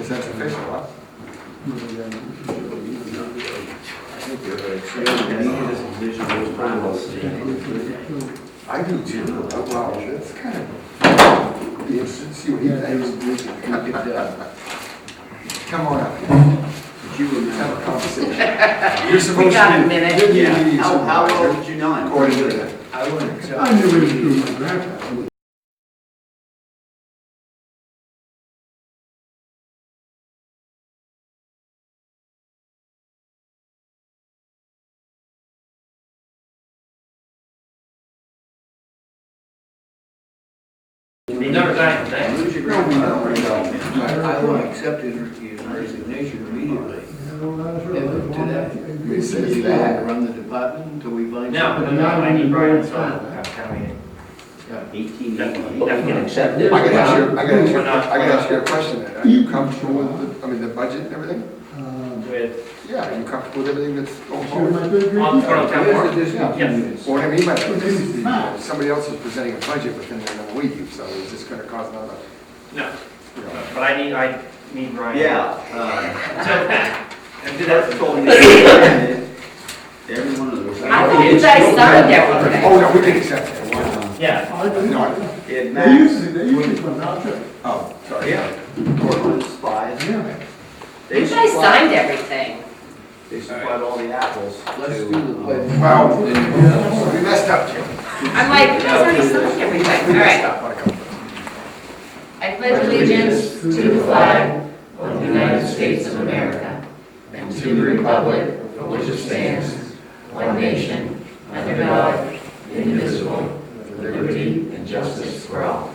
Because that's official, huh? I do too. Oh, wow, that's kind of, be interesting to see what he thinks. Come on up. You have a conversation. You're supposed We got to a minute. Yeah. How well did you know him? According to that. I wouldn't accept. I knew he was doing my grandfather. He never died today. Lose your grandfather. I will accept his resignation immediately. We said You that. run the department until we find No, somebody. no, I need Brian's phone. Tell me. 1880. That can accept it. I gotta ask you, I gotta ask you, We're not- I gotta ask you a question then. Are you comfortable with, the budget and everything? With, Yeah, are you comfortable with everything that's going Sure, forward? my good on grandfather. Toronto Town Board. Here's the discontinuance. Well, what I mean by that is, somebody else is presenting a budget, but then they're gonna leave, so it's just gonna cause another, No, you know. but I need Brian. Yeah. And did That's that, told me. Every one of those. I thought you guys signed everything. Oh, no, we can accept it. yeah. No, It They used to come out there. oh, sorry. Yeah. Portland spies. Yeah. They You guys supplied- signed everything. They supplied all the apples. Let's to- do the pledge. Well, we messed up, Jim. I'm like, you guys already signed everything. We All messed right. up on a couple. I pledge allegiance to the flag of the United States of America and to the republic for which it stands, one nation, under God, indivisible, with liberty and justice for all.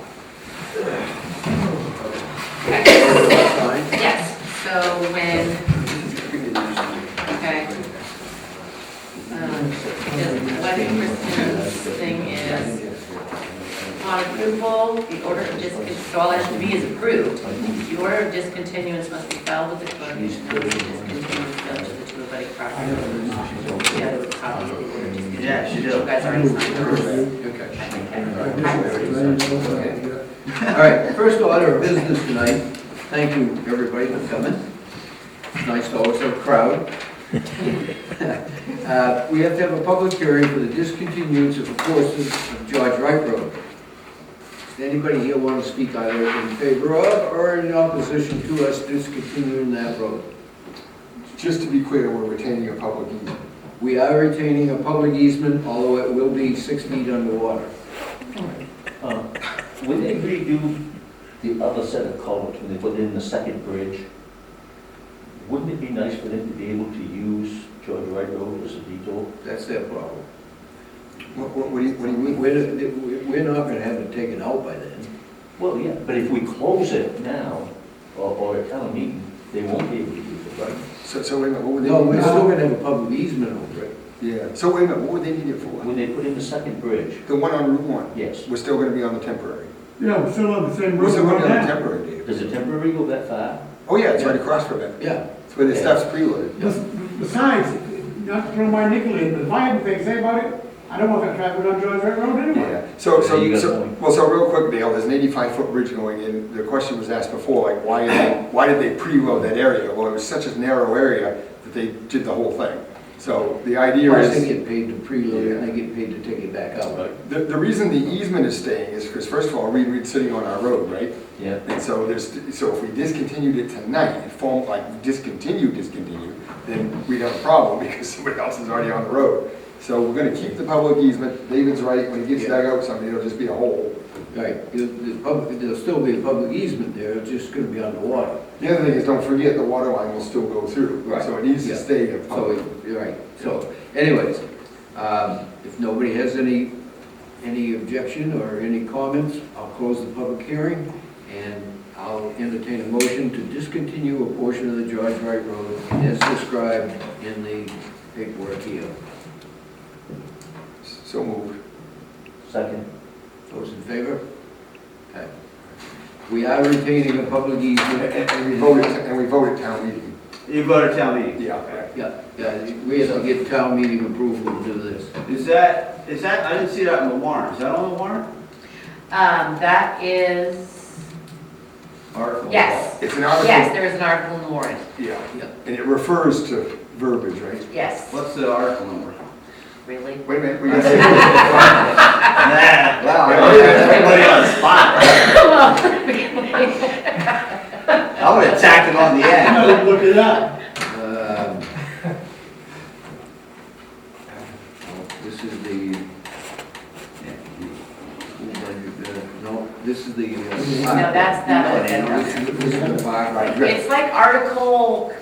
Yes, so when, okay. The wedding Christmas thing is on approval, the order of so all that should be is approved. The order of discontinuance must be filed with the clerk and notice of discontinuance mailed to the two-buddy property. Yeah, there was a copy of the order of discontinuance. Yeah, she did. You guys already signed it. All right, first order of business tonight. Thank you, everybody, for coming. It's nice to always have a crowd. We have to have a public hearing for the discontinuance of the portions of George Wright Road. Does anybody here want to speak either in favor of or in opposition to us discontinuing that road? Just to be clear, we're retaining a public easement. We are retaining a public easement, although it will be 6 feet underwater. When they redo the other set of culverts, when they put in the second bridge, wouldn't it be nice for them to be able to use George Wright Road as a detour? That's their problem. What do you mean? We're not going to have it taken out by then. Well, yeah, but if we close it now, or at town meeting, they won't be able to use it, right? So wait a minute, what would they? No, we're still going to have a public easement over it. Yeah, so wait a minute, what would they need it for? When they put in the second bridge, The one on Route 1? yes. We're still gonna be on the temporary. Yeah, we're still on the same We're road still gonna right be on the now. temporary, Dave. Does the temporary go that far? Oh, yeah, it's right across from it. Yeah. It's where the stuff's preloaded. Besides, not to throw my nickel in, but if I have anything to say about it, I don't want that traffic on George Wright Road anyway. Yeah, so, Yeah, you got a point. so real quick, Dale, there's an 85-foot bridge going in. The question was asked before, like, why did they preload that area? Well, it was such a narrow area that they did the whole thing. So the idea Plus they is, get paid to preload it, and they get paid to take it back out. the reason the easement is staying is because, first of all, Reed's sitting on our road, right? Yeah. And so so if we discontinued it tonight, discontinued, then we'd have a problem because somebody else is already on the road. So we're gonna keep the public easement. David's right, when it gets dug out, it'll just be a hole. Right, there'll still be a public easement there, it's just gonna be underwater. The other thing is, don't forget, the water line will still go through. Right. So it needs to Yeah. stay a So, public. you're right, so anyways, if nobody has any objection or any comments, I'll close the public hearing and I'll entertain a motion to discontinue a portion of the George Wright Road as described in the paperwork here. So moved. Second? Those in favor? Okay. We are retaining a public easement. And we voted town meeting. You voted town meeting. Yeah. Yeah, we have to get town meeting approval to do this. Is that, I didn't see that on the warrant. Is that on the warrant? That is, Article. Yes, It's an article. yes, there is an article in the warrant, Yeah, Yeah. and it refers to verbiage, right? yes. What's the article number? Really? Wait a minute, we gotta say. Wow, everybody on the spot. I would have tacked it on the end. I'm gonna look it up. This is the, no, this is the. No, that's not it. This is the park. It's like Article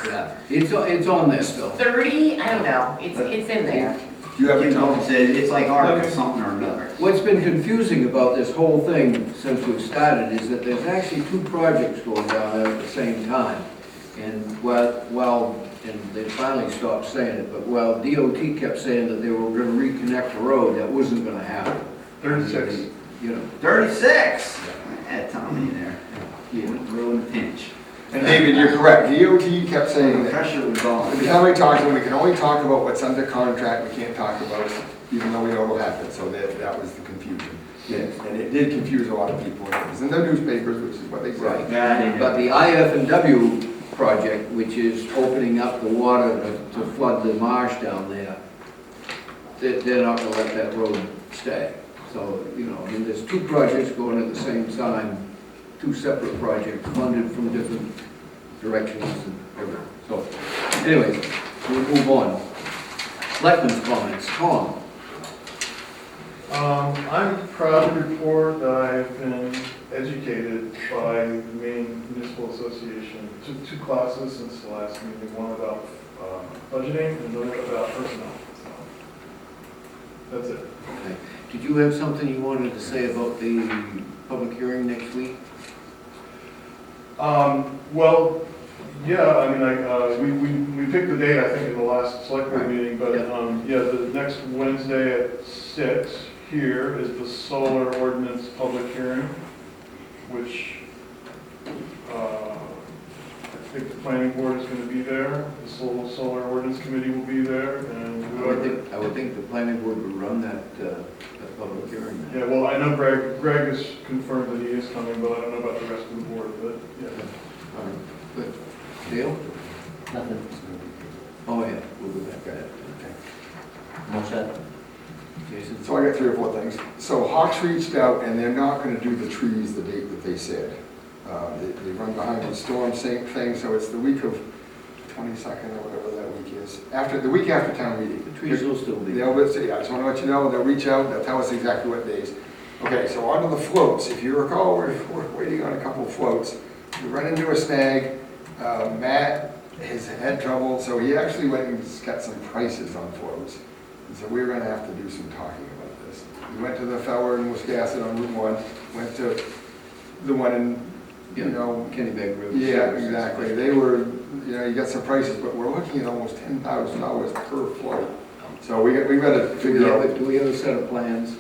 Yeah, it's on there still. 30, I don't know, it's in there. You have You it, know, Tom? it's like article something or another. What's been confusing about this whole thing since we've started is that there's actually two projects going down there at the same time. And and they finally stopped saying it, but while DOT kept saying that they were gonna reconnect the road, that wasn't gonna happen. 36. You know, 36. Had Tommy there. He was real in a pinch. And David, you're correct, DOT kept saying The that. pressure was on. Every time we talk to them, we can only talk about what's under contract, we can't talk about, even though we know it'll happen, so that was the confusion. yes. And it did confuse a lot of people, it was in the newspapers, which is what they Right. say. Yeah, they But did. the IF&W project, which is opening up the water to flood the marsh down there, they're not gonna let that road stay. So, you know, I mean, there's two projects going at the same time, two separate projects funded from different directions and everything. So, anyways, we'll move on. Selectmen's comments, Tom? I'm proud to report that I've been educated by the Maine Municipal Association, two classes since the last meeting, one about budgeting and another about personnel. So, that's it. Okay. Did you have something you wanted to say about the public hearing next week? Well, yeah, I mean, we picked the date, I think, in the last select board Right. meeting, but, yeah, the next Wednesday at 6 here is the solar ordinance public hearing, which, I think the planning board is gonna be there, the solar ordinance committee will be there, and whoever. I would think the planning board would run that public hearing. Yeah, well, I know Greg has confirmed that he is coming, but I don't know about the rest of the board, but, yeah. All right, good. Dale? Nothing. Oh, yeah, we'll go back at it. No set. Jason? So I got 3 or 4 things. So Hawks reached out and they're not gonna do the trees the date that they said. They run behind the storm thing, so it's the week of 22nd or whatever that week is. The week after town meeting. The trees will still be. They'll, I just wanna let you know, they'll reach out, they'll tell us exactly what days. Okay, so on to the floats. If you recall, we're waiting on a couple of floats. We run into a snag. Matt has had trouble, so he actually went and got some prices on floats. And so we're gonna have to do some talking about this. We went to the Feller in Wiscasset on Route 1, went to the one in, you know, Kennybeg River. yeah, exactly. They were, you know, you got some prices, but we're looking at almost $10,000 per float. So we got to figure out. Do we have a set of plans?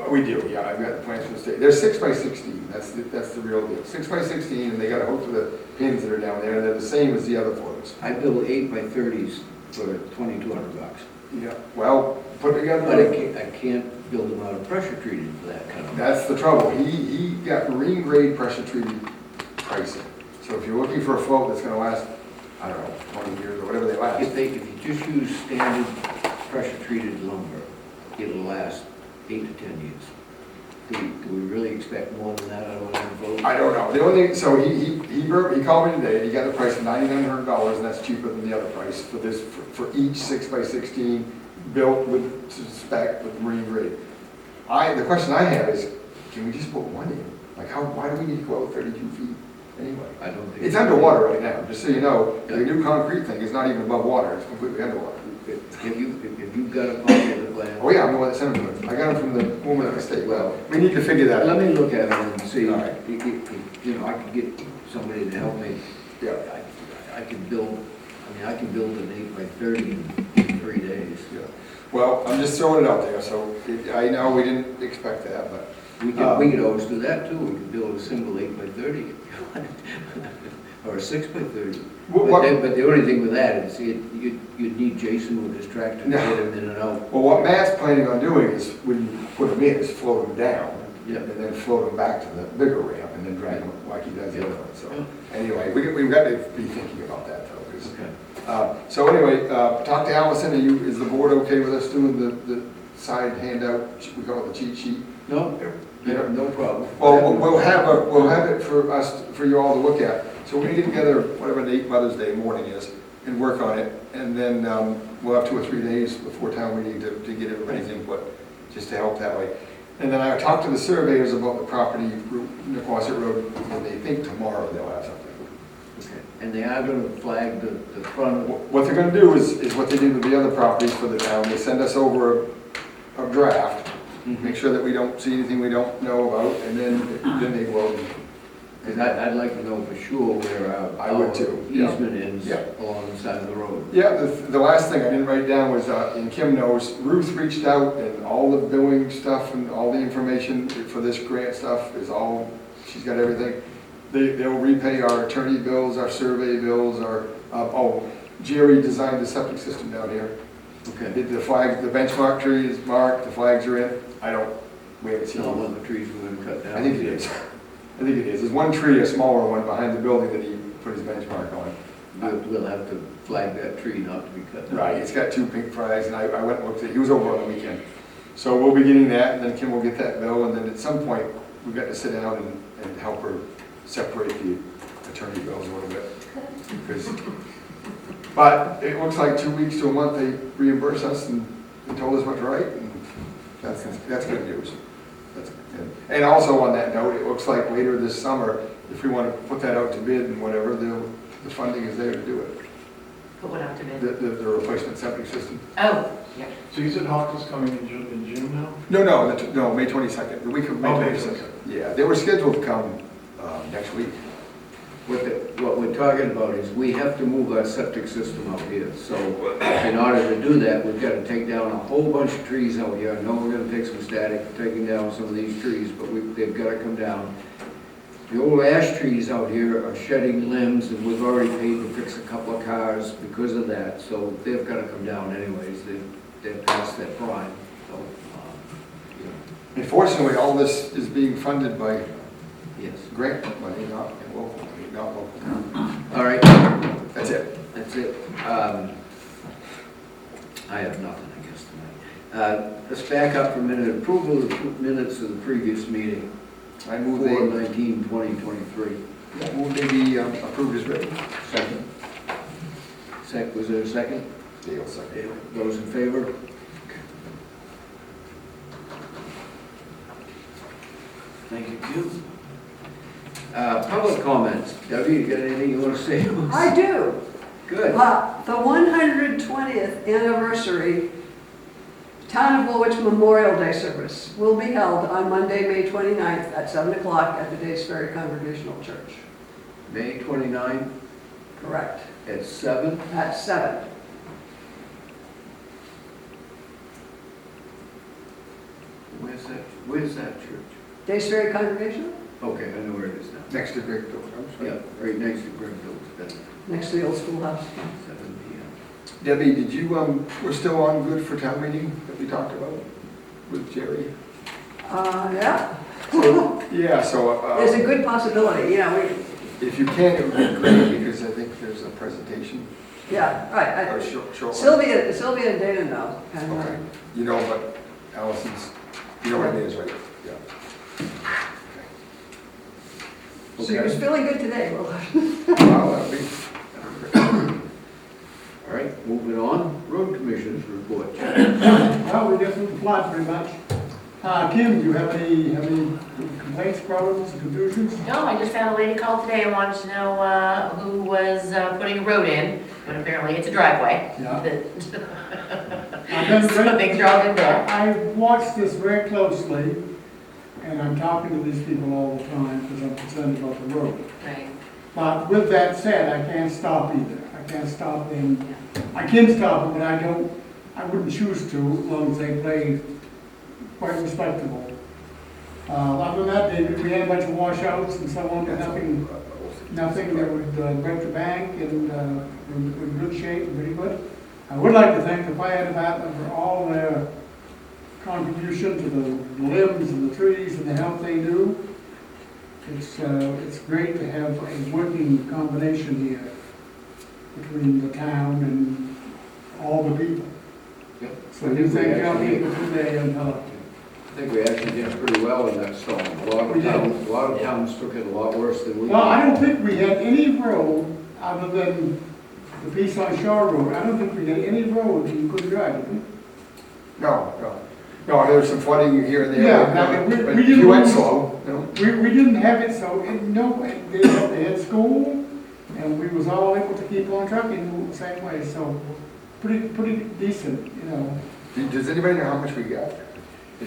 We do, yeah, I've got the plans for the state. They're 6x16, that's the real deal. 6x16, and they got a hook for the pins that are down there, and they're the same as the other floats. I build 8x30s for $2,200. Yeah, well, put together. But I can't build them out of pressure treated for that kind of. That's the trouble. He got marine grade pressure treated pricing. So if you're looking for a float that's gonna last, I don't know, 20 years or whatever they last. If you just use standard pressure treated lumber, it'll last 8 to 10 years. Do we really expect more than that out of one float? I don't know. The only thing, so he called me today, and he got the price of $9,900, and that's cheaper than the other price for this, for each 6x16 built with spec with marine grade. The question I have is, can we just put one in? Like why do we need to go out 32 feet anyway? I don't think. It's underwater right now, just so you know. The new concrete thing is not even above water, it's completely underwater. Have you got a copy of the plan? Oh yeah, I'm the one that sent them to me. I got them from the woman at the state. Well, we need to figure that Let out. me look at it and see, All right. you know, I could get somebody to help me. Yeah. I can build an 8x30 in 3 days. Yeah. Well, I'm just throwing it out there, so I know we didn't expect that, but. We could always do that too, we could build a single 8x30 or a 6x30. But the only thing with that is you'd need Jason with his tractor to No. get him in and out. Well, what Matt's planning on doing is, when you put them in, is float them down. Yeah. and then float them back to the bigger ramp, and then drag them like he does the other one, so. Anyway, we've got to be thinking about that, though, 'cause, so anyway, talk to Allison, is the board okay with us doing the side handout, we call it the cheat sheet? No, no problem. Well, we'll have it for us, for you all to look at. So we're gonna get together, whatever date Mother's Day morning is, and work on it. And then we'll have 2 or 3 days before town meeting to get everybody's input, just to help that way. And then I talked to the surveyors about the property, Nequasset Road, and they think tomorrow they'll have something. Okay. And they are gonna flag the front of, What they're gonna do is what they did with the other properties for the town. They send us over a draft, make sure that we don't see anything we don't know about, and then they will. because I'd like to know for sure where I would our too, yeah. easement ends Yeah. along the side of the road. Yeah, the last thing I didn't write down was, and Kim knows, Ruth reached out and all the billing stuff and all the information for this grant stuff is all, she's got everything. They'll repay our attorney bills, our survey bills, Jerry designed the septic system down here. Okay. Did the flag, the benchmark tree is marked, the flags are in. We haven't seen Not one them. of the trees we're gonna cut down. I think it is. I think it is. There's one tree, a smaller one, behind the building that he put his benchmark on. We'll have to flag that tree not to be cut down. Right, it's got 2 pink flags, and I went and looked at it, he was over on the weekend. So we'll be getting that, and then Kim will get that bill, and then at some point, we've got to sit down and help her separate the attorney bills a little bit. But it looks like 2 weeks to a month, they reimburse us and told us what to write, and that's good news. That's good. And also on that note, it looks like later this summer, if we want to put that out to bid and whatever, the funding is there to do it. Put one out to bid. The replacement septic system. Oh, yeah. So you said Hawk is coming in June now? No, May 22nd, the week of May Oh, May 22nd. 22nd. Yeah, they were scheduled to come next week. What we're talking about is we have to move our septic system out here. So in order to do that, we've got to take down a whole bunch of trees out here. I know we're going to take some static for taking down some of these trees, but they've got to come down. The old ash trees out here are shedding limbs, and we've already paid to fix a couple of cars because of that. So they've got to come down anyways. They're past their prime. So, Unfortunately, all this is being funded by yes. grant money, not local. All right. That's it. That's it. I have nothing, I guess, tonight. Let's back up for a minute. Approval of the minutes of the previous meeting. I move they, 4/19/2023. move they be approved as written. Second. Was there a second? Dale, second. Those in favor? Thank you, Q. Public comments. Debbie, you got anything you want to say? I do. Good. The 120th anniversary Town of Woolwich Memorial Day service will be held on Monday, May 29th at 7 o'clock at the Days Ferry Congregational Church. May 29 Correct. at 7. At 7. Where's that church? Days Ferry Congregational, Okay, I know where it is now. Next to Greg Phillips. Yeah, right next to Grimfield's, next to the old schoolhouse. 7 p.m. Debbie, did you, we're still on good for town meeting that we talked about with Jerry? Yeah. Yeah, so, There's a good possibility, if you can, it would be great, because I think there's a presentation, yeah, or right. short one. Sylvia and Dana know. And, Okay. You know, but Allison's, you know what it is, right? Yeah. She was feeling good today. Well, that'll be great. All right, moving on. Road Commissioners report. Well, we just moved the plot pretty much. Kim, do you have any complaints, problems, confusions? No, I just had a lady call today and wanted to know who was putting a road in, but apparently it's a driveway. Yeah. So things are all good there. I watched this very closely, and I'm talking to these people all the time because I'm concerned about the road. Right. But with that said, I can't stop either. I can't stop them. I can stop them, but I wouldn't choose to, as long as they play quite respectable. Other than that, we had a bunch of washouts and so on, but nothing that would break the bank, and we're in good shape, and pretty good. I would like to thank the fire department for all their contribution to the limbs and the trees and the help they do. It's great to have a working combination here between the town and all the people. Yep. So you thank our people today and help. I think we actually did pretty well in that storm. We did. A lot of towns took it a lot worse than we did. Well, I don't think we had any road other than the piece on Shore Road. I don't think we had any road that you could drive, did we? No, there was some flooding here and there. Yeah, I mean, but we you didn't went lose- slow, you know. We didn't have it, so, they had school, and we was all able to keep on trucking the same way, so pretty decent, you know. Does anybody know how much we got?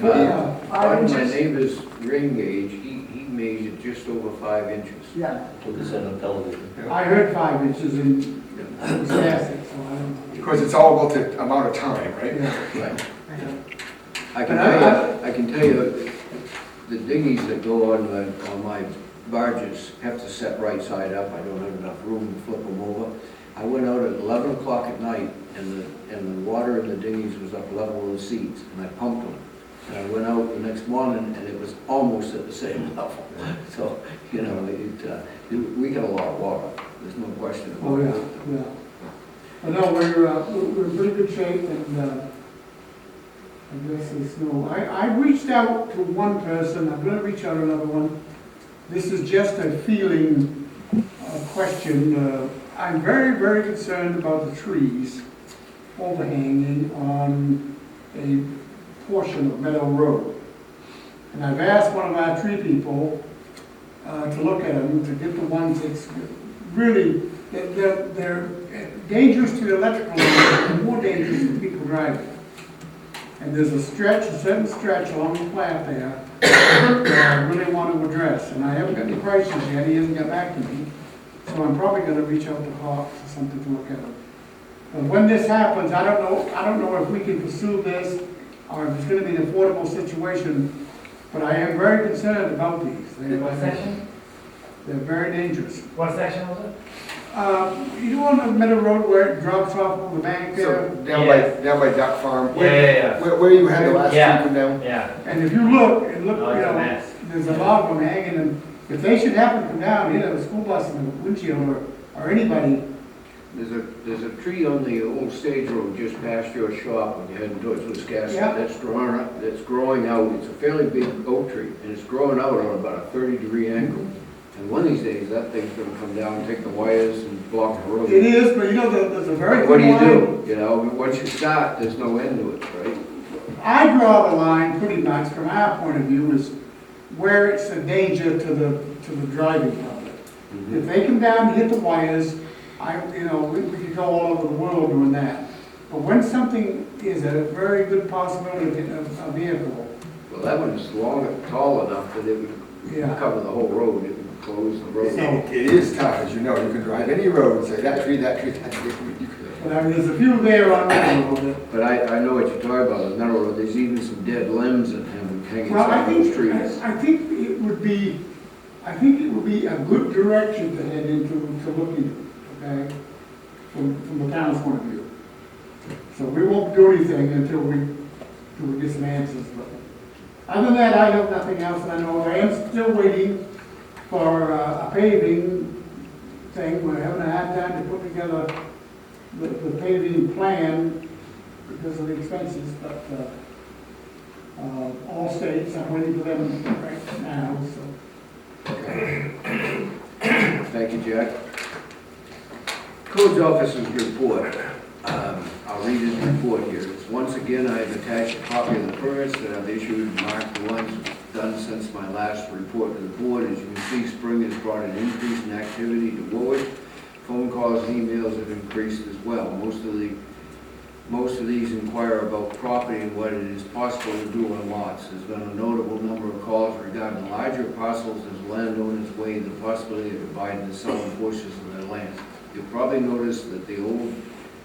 On my neighbor's rain gauge, he measured just over 5 inches. Yeah. Put this on television. I heard 5 inches in Wisconsin, so I don't know. Because it's all about the amount of time, right? Yeah. Right. I can tell you, the dinghies that go on my barges have to set right side up. I don't have enough room to flip them over. I went out at 11 o'clock at night, and the water in the dinghies was up level with the seats, and I pumped them. And I went out the next morning, and it was almost at the same level. So, you know, we got a lot of water. There's no question about Oh, it. yeah, yeah. But no, we're in pretty good shape, and, I guess there's no, I reached out to one person, I'm gonna reach out to another one. This is just a feeling, question. I'm very, very concerned about the trees overhanging on a portion of Meadow Road. And I've asked one of our tree people, to look at them, to get the ones that's really, they're dangerous to the electrical, and more dangerous to people driving. And there's a certain stretch along the plat there that I really want to address. And I haven't got any prices yet, he hasn't got back to me. So I'm probably gonna reach out to Hawks or something to look at them. But when this happens, I don't know if we can pursue this, or if it's gonna be an affordable situation, but I am very concerned about these. What section? They're very dangerous. What section was it? You know on the Meadow Road where it drops off of the bank there? So down by Duck Farm. Yeah. Where you had the last Yeah. tree come down? Yeah. And if you look, you Oh, it's a know, mess. there's a lot of them hanging, and if they should happen to come down, either the school bus in the windshield or anybody, There's a tree on the old stage road just past your shop when you're heading towards Wisconsin. Yeah. That's growing out. It's a fairly big oak tree, and it's growing out on about a 30-degree angle. And one of these days, that thing's gonna come down and take the wires and block the road. it is, but you know, there's a very What do thin you line. do? You know, once you start, there's no end to it, right? I draw the line pretty much from our point of view is where it's a danger to the driving public. If they come down and hit the wires, we could go all over the world doing that. But when something is a very good possibility of hitting a vehicle, Well, that one's tall enough that it would yeah. cover the whole road. It would close the road. It is tough, as you know, you can drive any road and say, that tree, that tree, that tree. But I mean, there's a few there on that road. But I know what you're talking about, the Meadow Road. There's even some dead limbs in him hanging Well, I from those trees. think it would be a good direction to head into, to look into, okay? From the town's point of view. So we won't do anything until we get some answers. But other than that, I have nothing else, and I know I am still waiting for a paving thing. We're having a hard time to put together the paving plan because of the expenses, but, all states, I'm waiting for them right now, so. Thank you, Jack. Codes Officer's report. I'll read his report here. Once again, I've attached a copy of the permits that I've issued, marked the ones done since my last report to the board. As you can see, spring has brought an increase in activity to Woolwich. Phone calls and emails have increased as well. Most of these inquire about property and what it is possible to do on lots. There's been a notable number of calls regarding larger parcels as landowners weigh the possibility of dividing and selling portions of their land. You'll probably notice that the old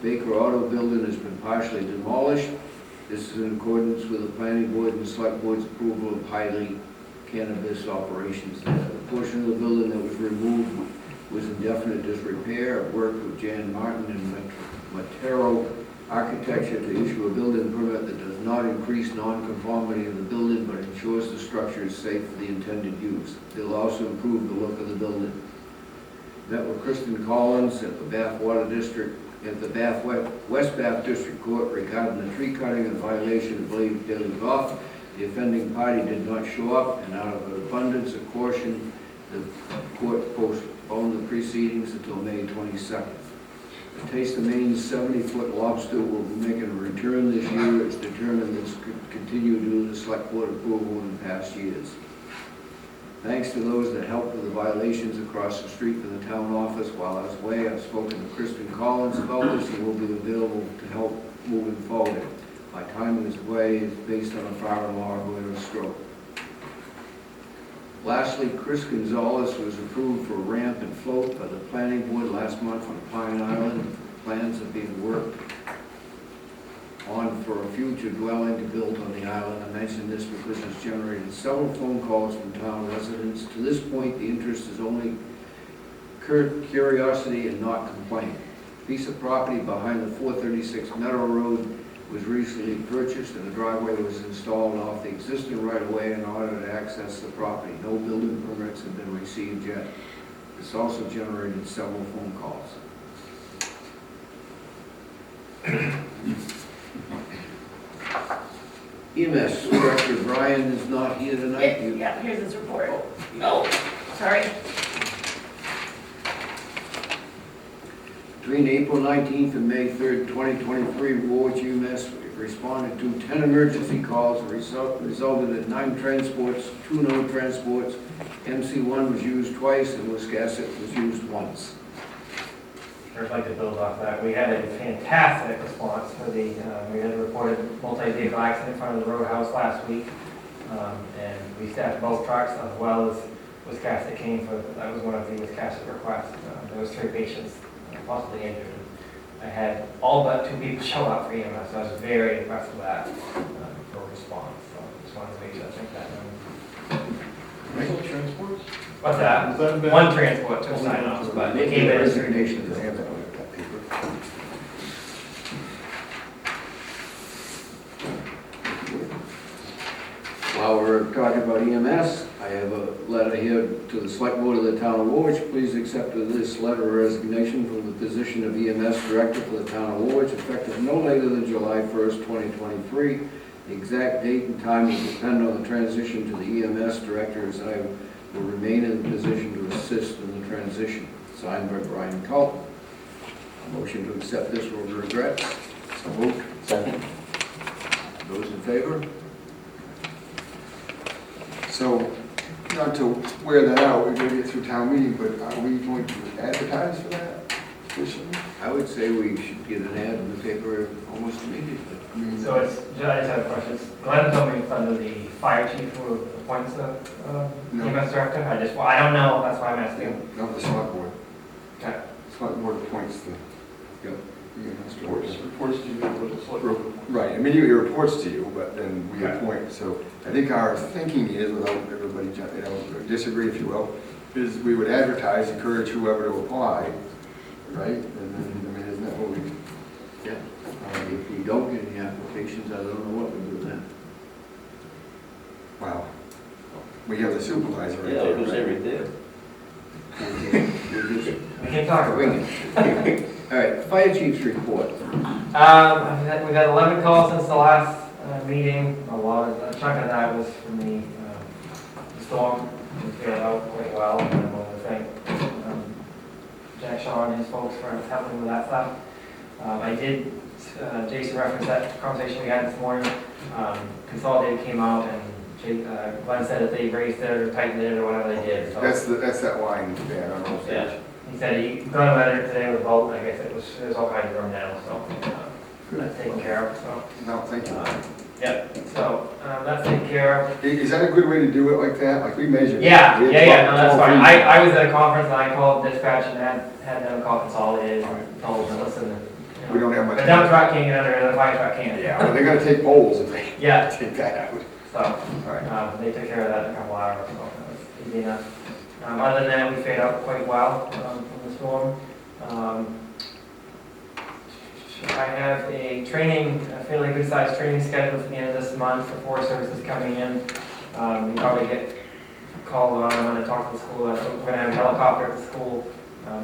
Baker Auto Building has been partially demolished. This is in accordance with the planning board and select board's approval of highly cannabis operations there. The portion of the building that was removed was in definite disrepair. I've worked with Jan Martin and Matero architecture to issue a building permit that does not increase non-conformity of the building but ensures the structure is safe for the intended use. They'll also improve the look of the building. Met with Kristen Collins at the Bath Water District, at the West Bath District Court regarding the tree cutting in violation of daily golf. The offending party did not show up, and out of an abundance of caution, the court postponed the proceedings until May 22nd. The Taste of Maine's 70-foot lobster will be making a return this year. It's determined this could continue due to the select board approval in past years. Thanks to those that helped with the violations across the street from the town office while I was away. I've spoken to Kristen Collins about this and will be available to help moving forward. My time in this way is based on a father-in-law who had a stroke. Lastly, Chris Gonzalez was approved for a ramp and float by the planning board last month on Pine Island. Plans are being worked on for a future dwelling to build on the island. I mention this because it's generated several phone calls from town residents. To this point, the interest is only curiosity and not complaint. Piece of property behind the 436 Meadow Road was recently purchased and a driveway was installed off the existing right-of-way in order to access the property. No building permits have been received yet. This also generated several phone calls. EMS Director Brian is not here tonight. Yeah, here's his report. Oh, sorry. Between April 19th and May 3rd, 2023, Woolwich EMS responded to 10 emergency calls, resulted in 9 transports, 2 no transports. MC1 was used twice and Wiscasset was used once. I'd like to build off that. We had a fantastic response for the, we had a reported multi-vehicle accident in front of the roadhouse last week. And we staffed both trucks as well as Wiscasset came for, that was one of the Wiscasset requests. There was 3 patients possibly injured. I had all but 2 people show up for EMS, so I was very impressed with that for a response. So just wanted to make sure I think that. Rental transports? What's that? Was that bad? 1 transport, 2 sign-offs, but they came in as 3 patients. While we're talking about EMS, I have a letter here to the Select Board of the Town of Woolwich. Please accept this letter of resignation from the position of EMS Director for the Town of Woolwich, effective no later than July 1st, 2023. The exact date and time will depend on the transition to the EMS Director, as I will remain in the position to assist in the transition. Signed by Brian Culp. A motion to accept this with regrets. So moved. Second. Those in favor? So, not to wear that out, we're gonna get through town meeting, but are we going to advertise for that position? I would say we should get an ad in the paper almost immediately. I mean, So it's, I just have a question. Glenn told me it's under the fire chief who appoints the No. EMS director. I don't know, that's why I'm asking. No, the select board. Okay. The select board appoints the, Yep. EMS Reports director. to you, but it's like. Right, I mean, it reports to you, but then we Okay. appoint, so I think our thinking is, without everybody, disagree if you will, is we would advertise, encourage whoever to apply, right? And then, I mean, isn't that what we, Yeah. If we don't get any applications, I don't know what we do then. wow. We have the supervisor right Yeah, there, it was right? right there. We'll just We can talk about ring it. it. All right, fire chief's report. We've had 11 calls since the last meeting. A chunk of that was from the storm. We figured out quite well, and I want to thank Jack Shaw and his folks for helping with that stuff. I did, Jason referenced that conversation we had this morning. Consolidated came out and Glenn said that they raised it or tightened it or whatever they did. So That's that line, yeah, I don't know. Yeah. he said he got a letter today with a vote. I guess it was all kinds of room now, so that's taken care of. So No, thank you. yeah, so that's taken care of. Is that a good way to do it like that? Like we measured? Yeah, We had no, that's 12 fine. feet. I was at a conference and I called dispatch and had them call Consolidated and told them, listen, We don't have much. the dump truck can't get under it, the fire truck can't. Yeah, well, they're gonna take poles if they Yeah, take that out. so All right. they took care of that in a couple hours, so that was easy enough. Other than that, we fared out quite well from the storm. I have a fairly good-sized training scheduled for the end of this month for Forest Services coming in. You probably get called on, I'm gonna talk to the school, we're gonna have a helicopter at the school.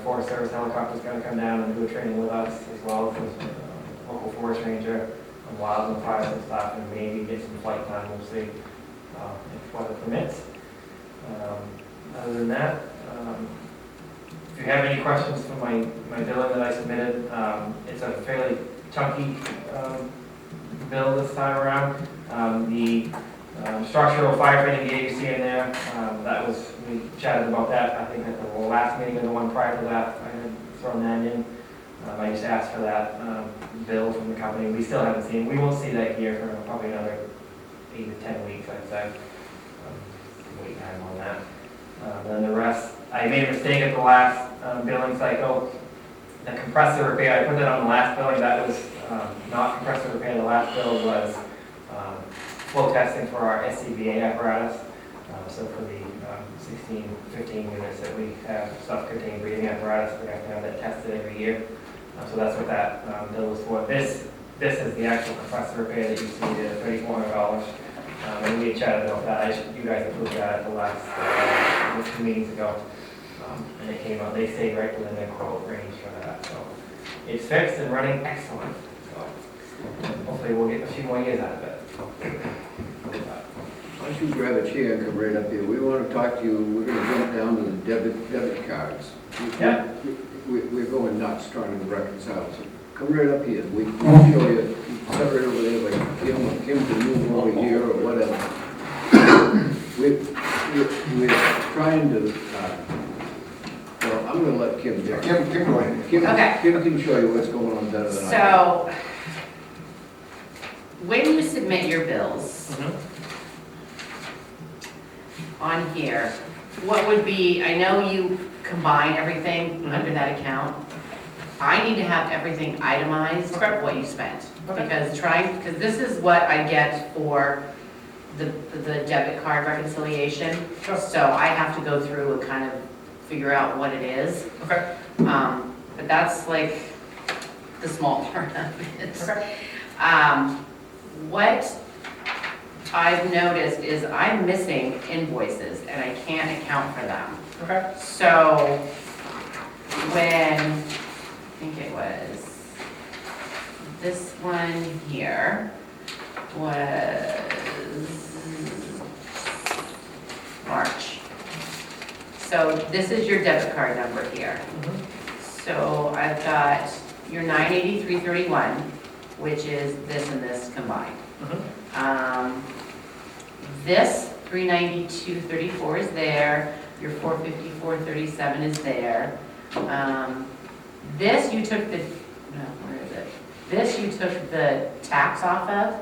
Forest Service helicopter's gonna come down and do a training with us, as well as local forest ranger on wild and fires and stuff, and maybe get some flight time, we'll see, if weather permits. Other than that, if you have any questions for my billing that I submitted, it's a fairly chunky bill this time around. The structural firefighting gear you see in there, we chatted about that, I think at the last meeting or the one prior to that, I had thrown that in. I just asked for that bill from the company. We still haven't seen, we won't see that gear for probably another 8 to 10 weeks, I'd say. Wait time on that. Then the rest, I made a mistake at the last billing cycle. The compressor repair, I put that on the last billing, that was not compressor repair. The last bill was flow testing for our SCBA apparatus. So for the 16, 15 units that we have self-contained breathing apparatus, we have to have that tested every year. So that's what that bill was for. This is the actual compressor repair that you see, the $3,400. And we had chatted about that. You guys approved that at the last 2 meetings ago. And it came out, they stayed right within their quote range for that. So it's fixed and running excellent. So hopefully we'll get a few more years out of it. Why don't you grab a chair and come right up here? We want to talk to you, we're going to jump down to the debit cards. Yeah. We're going nuts trying to reconcile, so come right up here. We can show you, set right over there, like Kim can move over here or whatever. We're trying to, well, I'm going to let Kim do it. Kim, go ahead. Okay. Kim can show you what's going on better than I can. So, when you submit your bills on here, what would be, I know you combine everything under that account. I need to have everything itemized, what you spent. Because this is what I get for the debit card reconciliation. So I have to go through and kind of figure out what it is. Okay. But that's like the small part of it. Okay. What I've noticed is I'm missing invoices and I can't account for them. Okay. So when, I think it was, this one here was March. So this is your debit card number here. So I've got your 983.31, which is this and this combined. This 392.34 is there. Your 454.37 is there. This you took the, no, where is it? This you took the tax off of,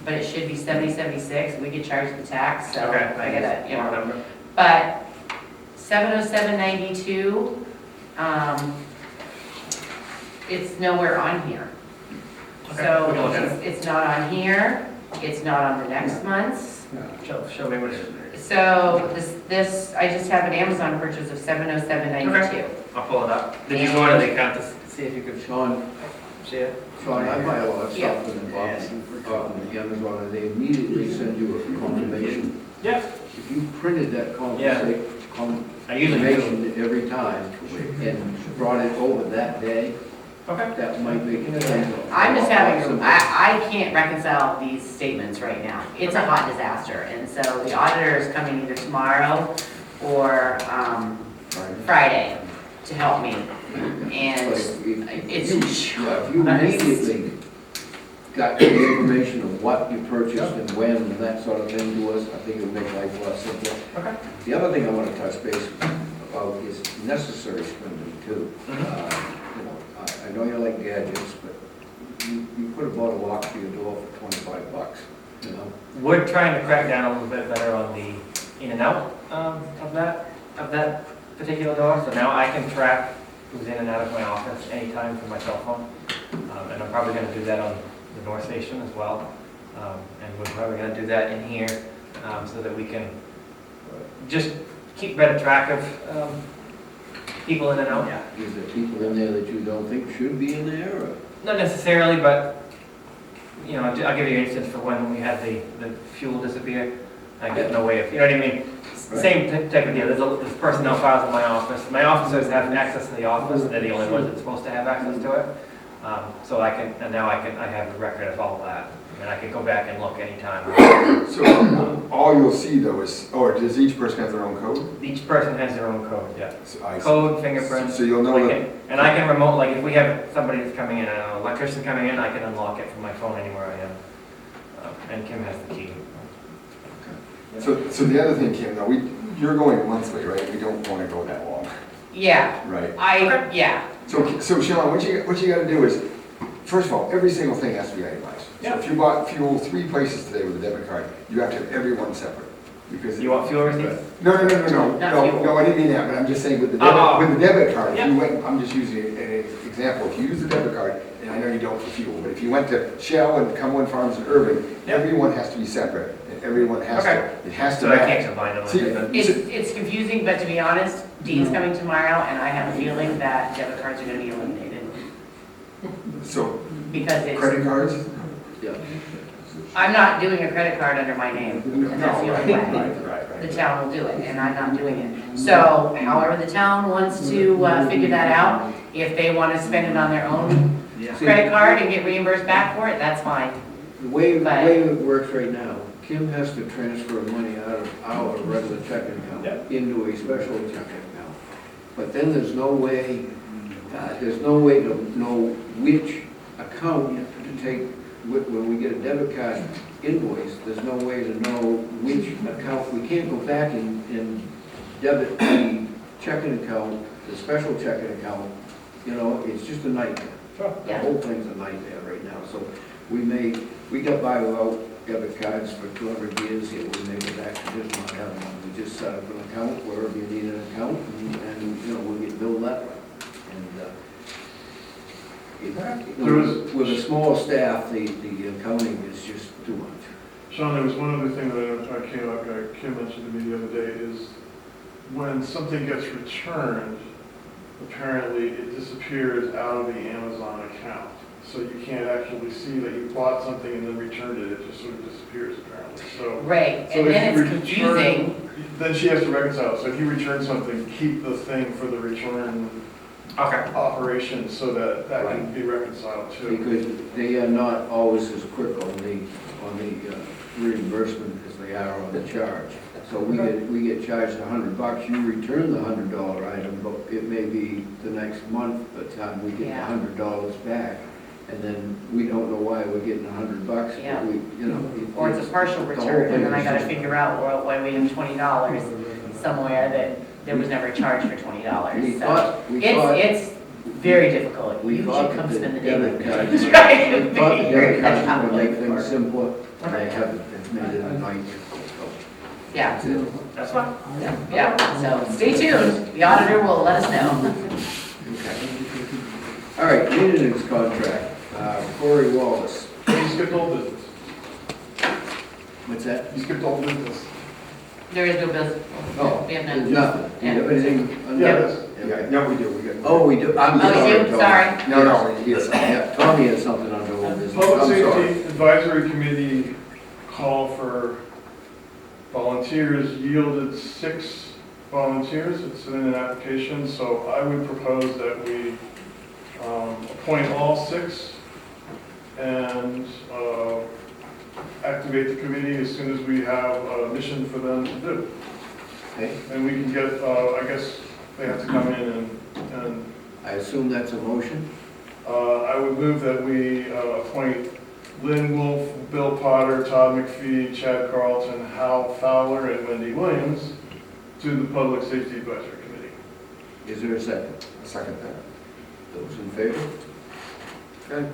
but it should be 70.76. We get charged the tax, so Okay. I gotta, you know. Number. But 707.92, it's nowhere on here. Okay, we can look at So it's not on here, it's not on the next month's. Show me what it is. So this, I just have an Amazon purchase of 707.92. I'll pull it up. Did you go into the account to see if you could Sean, see it? Sean, I buy a lot of Yeah. stuff from the Amazon, and they immediately send you a confirmation. Yeah. If you printed that I usually do. confirmation every time and brought it over that day, Okay. that might make it easier. I'm just having, I can't reconcile these statements right now. It's a hot disaster, and so the auditor is coming either tomorrow or Friday to help me. And it's, If you immediately got the information of what you purchased and when and that sort of thing to us, I think it would make life a lot simpler. Okay. The other thing I want to touch base about is necessary spending too. I know you like gadgets, but you put a bottle lock to your door for $25, you know? We're trying to crack down a little bit better on the in and out of that particular door. So now I can track who's in and out of my office anytime from my cell phone. And I'm probably going to do that on the North Station as well. And we're probably going to do that in here so that we can just keep better track of people in and out, yeah. Is there people in there that you don't think should be in there, or? Not necessarily, but, you know, I'll give you an instance for when we had the fuel disappear. I got no way of, you know what I mean? Same type of deal, there's personnel files in my office. My officers have access to the office, they're the only ones that's supposed to have access to it. So I can, and now I have a record of all that, and I can go back and look anytime. So all you'll see though is, or does each person have their own code? Each person has their own code, yeah. So I see. Code, fingerprints. So you'll know I that, can- And I can remote, like if we have somebody that's coming in, an electrician coming in, I can unlock it from my phone anywhere I am. And Kim has the key. so the other thing, Kim, though, you're going monthly, right? We don't want to go that long, Yeah, right? yeah. So Sean, what you gotta do is, first of all, every single thing has to be itemized. So if you bought fuel 3 places today with a debit card, you have to have every one separate. Because You want fuel receipts? No, Not fuel. I didn't mean that, but I'm just saying with the Oh. debit card, if Yeah. you went, I'm just using an example, if you use the debit card, and I know you don't for fuel, but if you went to Shell and Cumberland Farms and Irving, Yeah. everyone has to be separate, and everyone has to, Okay. it has to So I match. can't combine them. See, It's confusing, but to be honest, Dean's coming tomorrow, and I have a feeling that debit cards are gonna be eliminated. So, Because it's, credit cards? Yeah. I'm not doing a credit card under my name, and that's the only way. Right. The town will do it, and I'm not doing it. So however the town wants to figure that out, if they want to spend it on their own credit card and get reimbursed back for it, that's fine. The way it works right now, Kim has to transfer money out of our regular checking account into a special checking account. But then there's no way to know which account to take, when we get a debit card invoice, there's no way to know which account, we can't go back and debit the checking account, the special checking account, you know, it's just a nightmare. The Yeah. whole thing's a nightmare right now, so we got by without debit cards for 200 years, here we may go back to just not having one. We just set up an account wherever you need an account, and you know, we'll get billed that way. With a small staff, the accounting is just too much. Sean, there was one other thing that Kim mentioned to me the other day, is when something gets returned, apparently it disappears out of the Amazon account. So you can't actually see that you bought something and then returned it, it just sort of disappears apparently, so. Right, So and if then you it's confusing. Then she has to reconcile, so if you return something, keep the thing for the return Okay. operation so that can be reconciled too. Because they are not always as quick on the reimbursement as they are on the charge. So we get charged $100, you return the $100 item, but it may be the next month by the time we get the Yeah. $100 back. And then we don't know why we're getting $100, Yeah. but we, you know. Or it's a partial the whole return, and then thing I is gotta just- figure out why we have $20 somewhere that there was never a charge for $20. We So thought, it's very difficult. we You thought should come that spend the the day with debit me. cards, we Try to thought the figure debit it cards out. were going to make things simpler, and they haven't, it's made it a nightmare. So, Yeah, that's it. That's fine. yeah, so stay tuned, the auditor will let us know. Okay. All right, maintenance contract, Corey Wallace. You skipped old business. What's that? You skipped old business. There is no business. Oh, We have there's none. nothing. Do you have anything? under- Yes. Yeah, no, we do, we got. Oh, we do, I'm Oh, sorry. you do? Tommy. Sorry. No, yes. Yeah, Tommy has something under old business. Public I'm sorry. Safety Advisory Committee call for volunteers yielded 6 volunteers. It's in an application, so I would propose that we appoint all 6 and activate the committee as soon as we have a mission for them to do. Okay. And we can get, I guess they have to come in and I assume that's a motion? I would move that we appoint Lynn Wolf, Bill Potter, Todd McPhee, Chad Carlton, Hal Fowler, and Wendy Williams to the Public Safety Advisory Committee. Is there a second? Second that. Those in favor? Okay.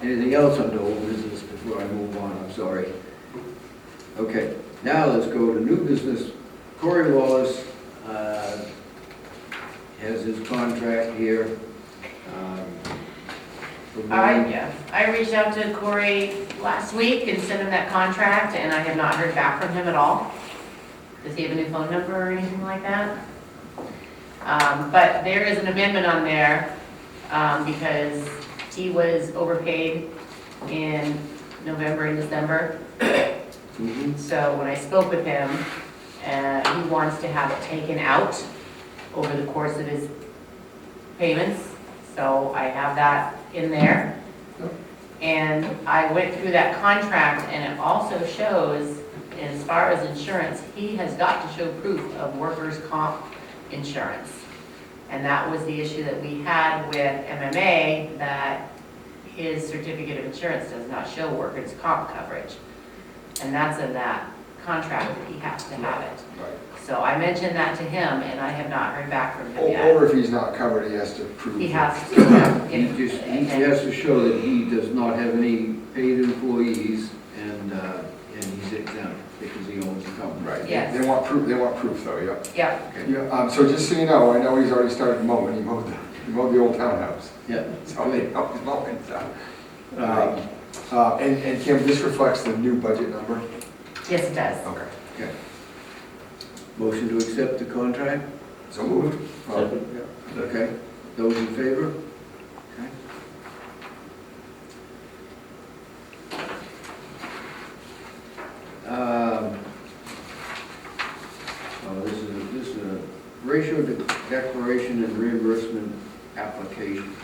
Anything else under old business before I move on? I'm sorry. Okay, now let's go to new business. Corey Wallace has his contract here. I reached out to Corey last week and sent him that contract, and I have not heard back from him at all. Does he have a new phone number or anything like that? But there is an amendment on there, because he was overpaid in November and December. Mhm. So when I spoke with him, he wants to have it taken out over the course of his payments. So I have that in there. And I went through that contract, and it also shows, as far as insurance, he has got to show proof of workers' comp insurance. And that was the issue that we had with MMA, that his certificate of insurance does not show workers' comp coverage. And that's in that contract that he has to have it. Right. So I mentioned that to him, and I have not heard back from him yet. Or if he's not covered, he has to prove. He has to. He has to show that he does not have any paid employees and he's exempt because he owns the company. Right. Yes. They want proof though, yeah. Yeah, Yeah, so just so you know, I know he's already started mowing, he mowed the old townhouse. Yeah. So he knows he's mowing, so. And Kim, this reflects the new budget number? yes, it does. Okay. Okay. Motion to accept the contract? So moved. Second. Okay. Those in favor? Okay. This is a ratio declaration and reimbursement application.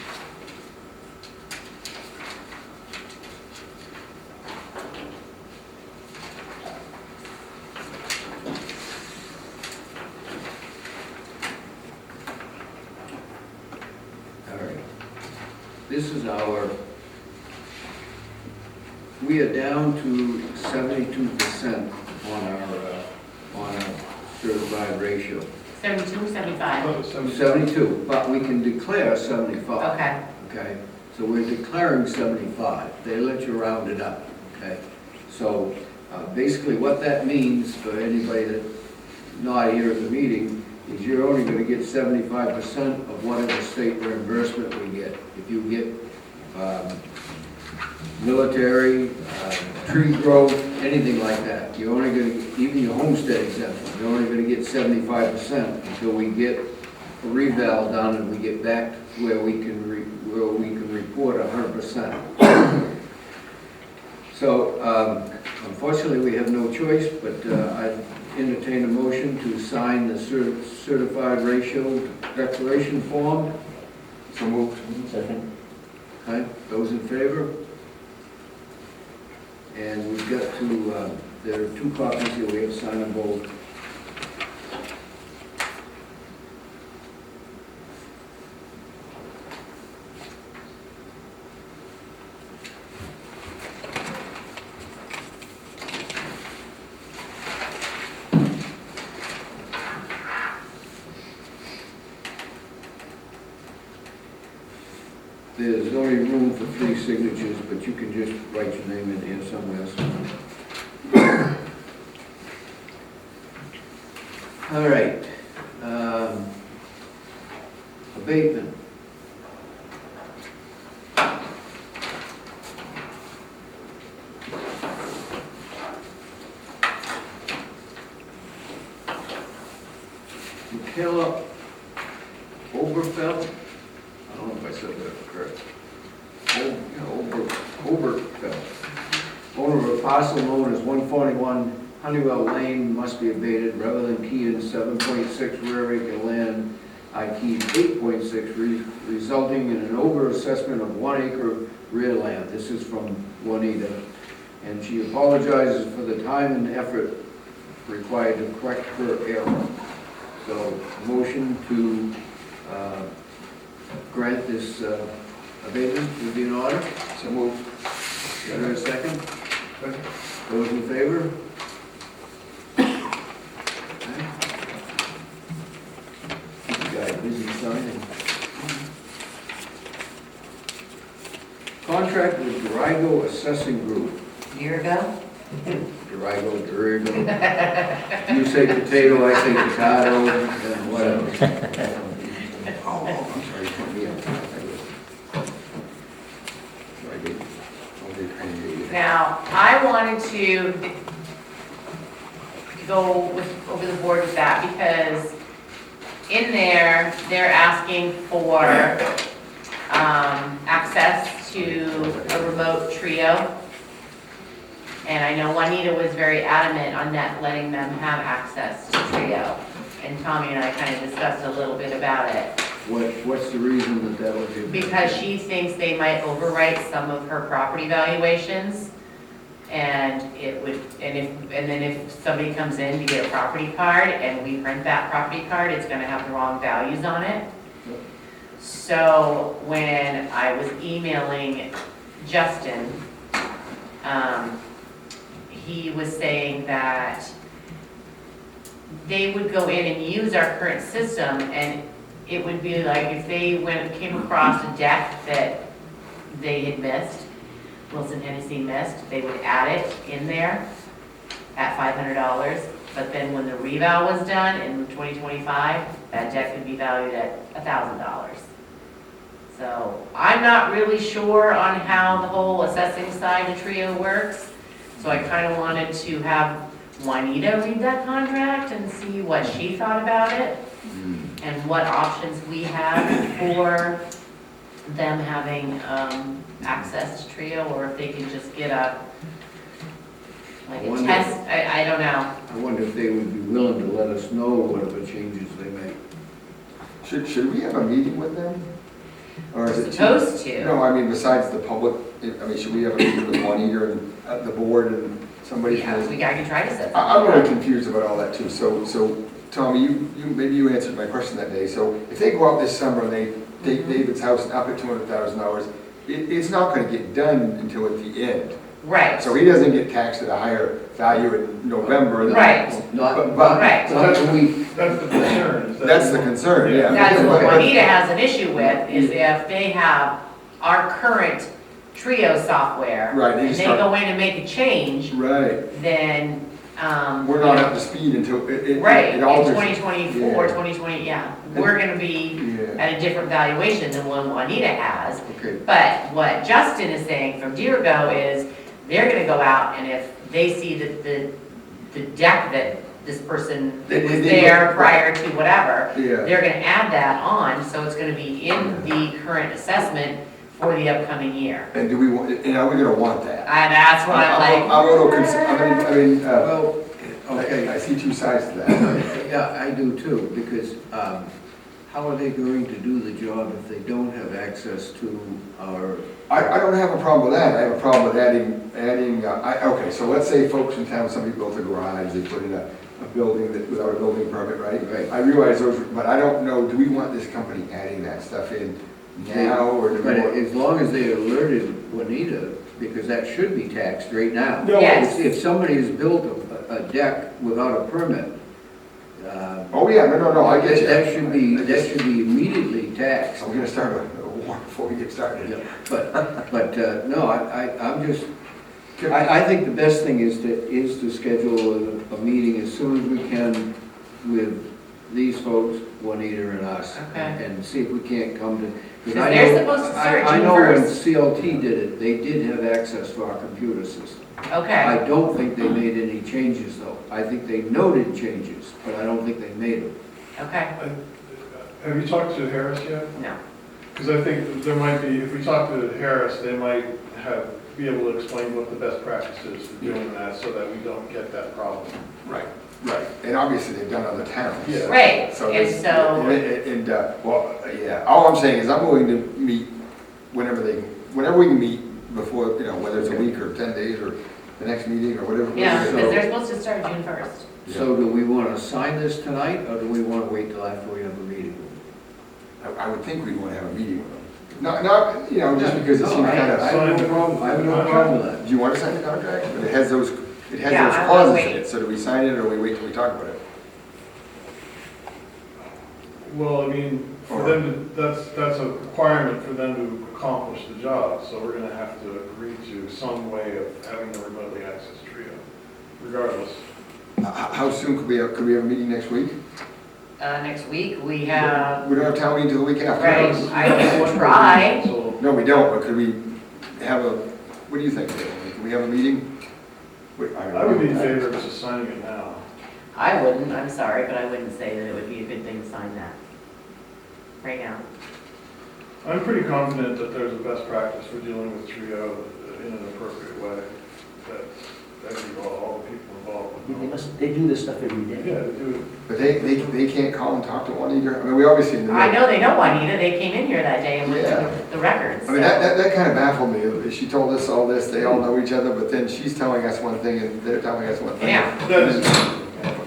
All right. This is we are down to 72% on our certified ratio. 72, 75. 72, but we can declare 75. Okay, Okay, so we're declaring 75. They let you round it up, okay? So basically what that means for anybody that's not here at the meeting is you're only going to get 75% of whatever state reimbursement we get. If you get military, tree growth, anything like that, you're only going to, even your homestead exemption, you're only going to get 75% until we get a reval done and we get back to where we can report 100%. So unfortunately, we have no choice, but I entertain a motion to sign the certified ratio declaration form. So moved. Second. Okay, those in favor? And we've got to, there are 2 copies here, we have to sign them both. There's only room for 3 signatures, but you can just write your name in here somewhere. All right. Abatement. Michaela Oberfeld. I don't know if I said that correct. Oberfeld. Owner of a parcel known as 141 Honeywell Lane must be abated rather than key in 7.6 rear acre land. I keyed 8.6, resulting in an overassessment of 1 acre rear land. This is from Juanita. And she apologizes for the time and effort required to correct her error. So, motion to grant this abatement would be in order. So moved. Is there a second? Second. Those in favor? Okay. Keep the guy busy signing. Contract with Dorigo Assessing Group. year ago. Dorigo. You say potato, I say potato, and whatever. Oh, I'm sorry, put me on. Now, I wanted to go over the board with that because in there, they're asking for, access to a remote trio. And I know Juanita was very adamant on that, letting them have access to trio. And Tommy and I kind of discussed a little bit about it. What's the reason that would be? Because she thinks they might overwrite some of her property valuations. And it would, and then if somebody comes in to get a property card and we print that property card, it's gonna have the wrong values on it. So when I was emailing Justin, he was saying that they would go in and use our current system, and it would be like if they came across a deck that they had missed, Wilson Hennessy missed, they would add it in there at $500. But then when the reval was done in 2025, that deck would be valued at $1,000. So I'm not really sure on how the whole assessing side of Trio works. So I kind of wanted to have Juanita read that contract and see what she thought about it and what options we have for them having access to Trio, or if they can just get a test, I don't know. I wonder if they would be willing to let us know whatever changes they make. Should we have a meeting with them? Or is it Supposed to. No, I mean, besides the public, I mean, should we have a meeting with Juanita and the board and somebody? Yeah, I can try to set I'm something really up. confused about all that too. So Tommy, maybe you answered my question that day. So if they go out this summer and they take David's house up at $200,000, it's not gonna get done until at the end. Right, So he doesn't get taxed at a higher value in November. right, Not, right. not the week. That's the concern. is that- That's the concern, yeah. That's what Juanita has an issue with, is if they have our current Trio software, Right, and they go in and make a change, Right. then, We're not up to speed until it right, in alters. 2024, Yeah. 2020, yeah, we're gonna be Yeah, at a different valuation than one Juanita has. okay. But what Justin is saying from Deergo is, they're gonna go out, and if they see that the deck that this person They- was they- there prior to whatever, Yeah. they're gonna add that on, so it's gonna be in the current assessment for the upcoming year. And do we want, and are we gonna want that? And that's what I'm like. I'm a little concerned, I mean, Well, okay, I see two sides to that. yeah, I do too, because how are they going to do the job if they don't have access to our, I don't have a problem with that, I have a problem with adding, okay, so let's say folks in town, somebody built a garage, they put in a building that, without a building permit, right? Right. I realize those, but I don't know, do we want this company adding that stuff in now, or do we but want? as long as they alerted Juanita, because that should be taxed right now. No, Yes. If somebody has built a deck without a permit, Oh, yeah, no, I get you. that should be I just- immediately taxed. I'm gonna start a war before we get started. Yeah, But, no, I'm just, I think the best thing is to schedule a meeting as soon as we can with these folks, Juanita and us, Okay. and see if we can't come to. Because they're supposed to start I June know when 1st. CLT did it, they did have access to our computer system. Okay, I don't think they made any changes though. I think they noted changes, but I don't think they made them. okay, Have you talked to Harris yet? no, Because I think there might be, if we talk to Harris, they might be able to explain what the best practice is for doing that, so that we don't get that problem. Right, and obviously they've done other towns. Yeah. right, So and this- so, And, well, yeah, all I'm saying is I'm willing to meet whenever we can meet before, whether it's a week or 10 days or the next meeting or whatever. yeah, So- because they're supposed to start June 1st. So do we want to sign this tonight, or do we want to wait till after we have a meeting? I would think we'd want to have a meeting with them. Not, just because it No, seems I kind have of, no problem, I have no problem with that. do you want to sign the contract? But it has those Yeah, I wanna clauses in wait. it, so do we sign it or we wait till we talk about it? Well, I mean, for them to, that's a requirement for them to accomplish the job, so we're gonna have to agree to some way of having them remotely access Trio, regardless. How soon could we have a meeting next week? Next week, we have, We don't have town meeting till the week after. right, I will try. So, No, we don't, but could we have what do you think, Dave? Can we have a meeting? I would be in favor of just signing it now. I wouldn't, I'm sorry, but I wouldn't say that it would be a good thing to sign that right now. I'm pretty confident that there's a best practice for dealing with TRIO in an appropriate way, that all the people involved would know. They do this stuff every day. Yeah, they do. But they can't call and talk to Juanita. I mean, we obviously. I know they know Juanita, they came in here that day and looked Yeah. at the records. I mean, so- that kind of baffled me. She told us all this, they all know each other, but then she's telling us one thing and they're telling us one thing. Yeah. That is,